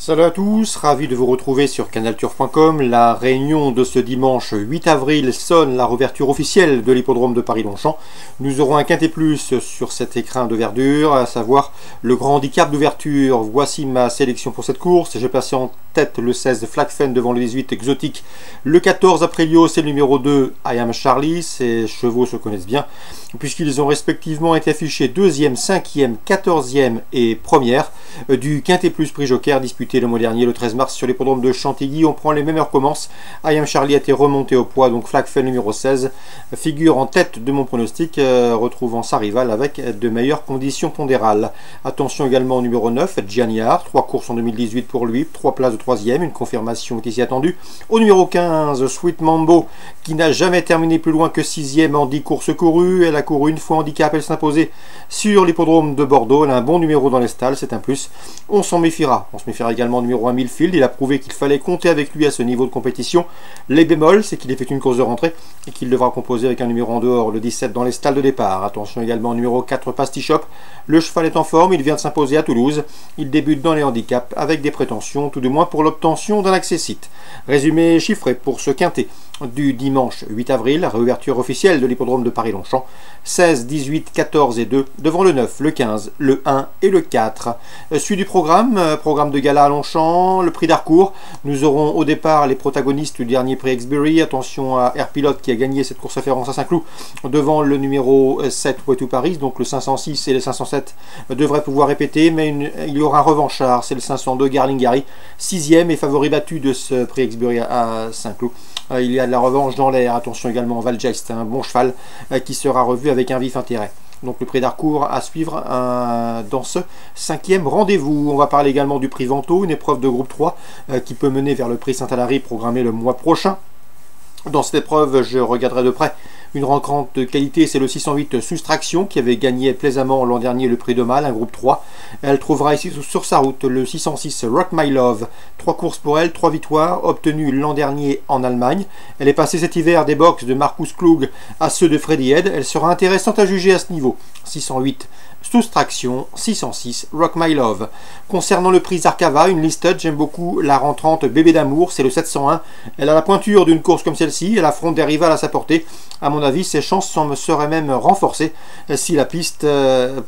Salut à tous, ravi de vous retrouver sur canalturf.com. La réunion de ce dimanche 8 avril sonne la réouverture officielle de l'hippodrome de Paris-Longchamp. Nous aurons un quintet plus sur cet écrin de verdure, à savoir le grand handicap d'ouverture. Voici ma sélection pour cette course. J'ai placé en tête le 16 Flagfen devant le 18 Exotique. Le 14 Aprilio, c'est le numéro 2 I Am Charlie. Ces chevaux se connaissent bien puisqu'ils ont respectivement été affichés 2e, 5e, 14e et 1er du quintet plus prix Joker disputé le mois dernier, le 13 mars, sur l'hippodrome de Chantilly. On prend les mêmes heures commence. I Am Charlie a été remonté au poids, donc Flagfen numéro 16 figure en tête de mon pronostic, retrouvant sa rivale avec de meilleures conditions pondérales. Attention également au numéro 9, Gianiard, 3 courses en 2018 pour lui, 3 places de 3e, une confirmation est ici attendue. Au numéro 15, Sweet Mambo, qui n'a jamais terminé plus loin que 6e en 10 courses courues. Elle a couru une fois handicap, elle s'imposait sur l'hippodrome de Bordeaux. Elle a un bon numéro dans les stalles, c'est un plus. On s'en méfiera. On se méfiera également au numéro 1 Millfield. Il a prouvé qu'il fallait compter avec lui à ce niveau de compétition. Les bémols, c'est qu'il effectue une course de rentrée et qu'il devra composer avec un numéro en dehors, le 17 dans les stalles de départ. Attention également au numéro 4 Pastichop. Le cheval est en forme, il vient de s'imposer à Toulouse. Il débute dans les handicaps avec des prétentions, tout du moins pour l'obtention d'un accessite. Résumé chiffré pour ce quintet du dimanche 8 avril, réouverture officielle de l'hippodrome de Paris-Longchamp. 16, 18, 14 et 2 devant le 9, le 15, le 1 et le 4. Suite du programme de gala à Longchamp, le prix d'Harcourt. Nous aurons au départ les protagonistes du dernier prix Exbury. Attention à Air Pilote qui a gagné cette course référence à Saint-Cloud devant le numéro 7 Poitou Paris. Donc le 506 et le 507 devraient pouvoir répéter, mais il y aura un revanchard, c'est le 502 Garlingari, 6e et favori battu de ce prix Exbury à Saint-Cloud. Il y a de la revanche dans l'air. Attention également Valjeist, un bon cheval qui sera revu avec un vif intérêt. Donc le prix d'Harcourt à suivre dans ce 5e rendez-vous. On va parler également du prix Vento, une épreuve de groupe 3 qui peut mener vers le prix Saint-Alary programmé le mois prochain. Dans cette épreuve, je regarderai de près une rencontre de qualité, c'est le 608 Soustraction qui avait gagné plaisamment l'an dernier le prix de Mal, un groupe 3. Elle trouvera ici sur sa route le 606 Rock My Love. 3 courses pour elle, 3 victoires, obtenues l'an dernier en Allemagne. Elle est passée cet hiver des box de Marcus Klug à ceux de Freddy Head. Elle sera intéressante à juger à ce niveau. 608 Soustraction, 606 Rock My Love. Concernant le prix Zarkava, une listed, j'aime beaucoup la rentrante Bébé d'amour, c'est le 701. Elle a la pointure d'une course comme celle-ci, elle affronte des rivales à sa portée. À mon avis, ses chances seraient même renforcées si la piste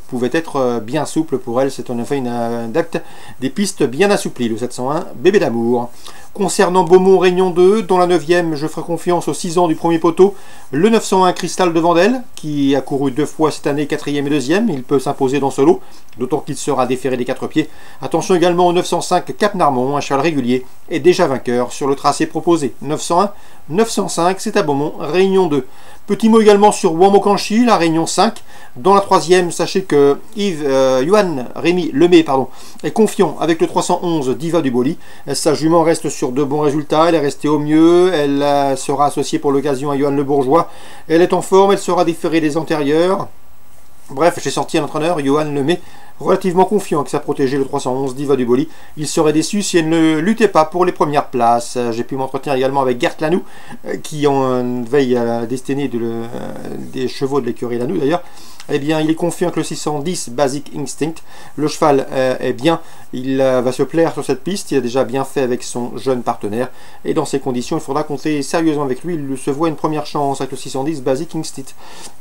pouvait être bien souple pour elle. C'est en effet une adepte des pistes bien assouplies, le 701 Bébé d'amour. Concernant Beaumont Réunion 2, dont la 9e, je ferai confiance aux 6 ans du premier poteau, le 901 Cristal de Vandel, qui a couru 2 fois cette année, 4e et 2e. Il peut s'imposer dans ce lot, d'autant qu'il sera déféré des 4 pieds. Attention également au 905 Cap Narmont, un cheval régulier, et déjà vainqueur sur le tracé proposé. 901, 905, c'est à Beaumont, Réunion 2. Petit mot également sur Womokanchi, la Réunion 5. Dans la 3e, sachez que Rémi Lemay est confiant avec le 311 Diva du Boli. Sa jument reste sur de bons résultats, elle est restée au mieux, elle sera associée pour l'occasion à Johan Le Bourgeois. Elle est en forme, elle sera déférée des antérieurs. Bref, j'ai sorti un entraîneur, Johan Lemay, relativement confiant avec sa protégée, le 311 Diva du Boli. Il serait déçu si elle ne luttait pas pour les premières places. J'ai pu m'entretenir également avec Gert Lanoux, qui en veille à la destinée des chevaux de l'écurie Lanoux d'ailleurs. Eh bien, il est confiant avec le 610 Basic Instinct. Le cheval est bien, il va se plaire sur cette piste. Il a déjà bien fait avec son jeune partenaire. Et dans ces conditions, il faudra compter sérieusement avec lui. Il se voit une première chance avec le 610 Basic Instinct.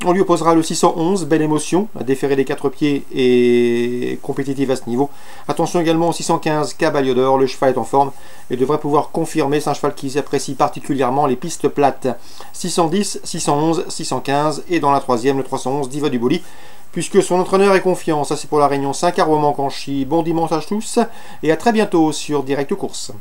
On lui opposera le 611 Belle Émotion, déféré des 4 pieds et compétitive à ce niveau. Attention également au 615 Caballodor. Le cheval est en forme et devrait pouvoir confirmer. C'est un cheval qui apprécie particulièrement les pistes plates. 610, 611, 615 et dans la 3e, le 311 Diva du Boli, puisque son entraîneur est confiant. Ça, c'est pour la Réunion 5 à Womokanchi. Bon dimanche à tous et à très bientôt sur Direct Course.